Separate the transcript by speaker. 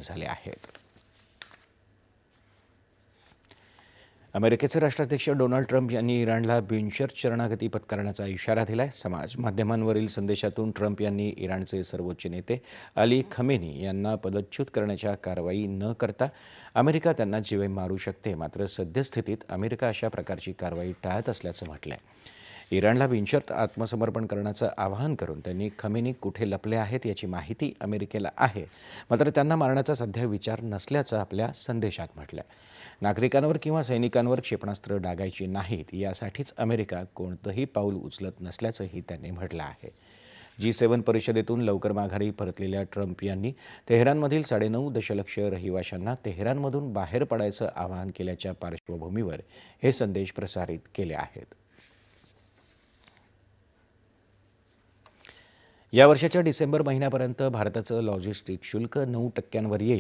Speaker 1: झाले आहेत. अमेरिकेचे राष्ट्राध्यक्ष डोनाल्ड ट्रम्प यांनी इराणला बिनशर्त शरणागती पत्करण्याचा इशारा दिलाय. समाज माध्यमांवरील संदेशातून ट्रम्प यांनी इराणचे सर्वोच्च नेते अली खमेनी यांना पदच्युत करण्याच्या कारवाई न करता अमेरिका त्यांना जीवे मारू शकते, मात्र सद्यस्थितीत अमेरिका अशा प्रकारची कारवाई टाळत असल्याचं म्हटलंय. इराणला बिनशर्त आत्मसमर्पण करण्याचं आवाहन करून त्यांनी खमेनी कुठे लपले आहेत याची माहिती अमेरिकेला आहे, मात्र त्यांना मारण्याचा सध्या विचार नसल्याचं आपल्या संदेशात म्हटलंय. नागरिकांवर किंवा सैनिकांवर क्षेपणास्त्र डागायची नाहीत यासाठीच अमेरिका कोणतंही पाऊल उचलत नसल्याचंही त्यांनी म्हटलं आहे. G7 परिषदेतून लवकर माघारी परतलेल्या ट्रम्प यांनी तेहरानमधील 9.5 दशलक्ष रहिवाशांना तेहरानमधून बाहेर पडायचं आवाहन केल्याच्या पार्श्वभूमीवर हे संदेश प्रसारित केले आहेत. या वर्षाच्या डिसेंबर महिन्यापर्यंत भारताचं लॉजिस्टिक शुल्क 9% येईल.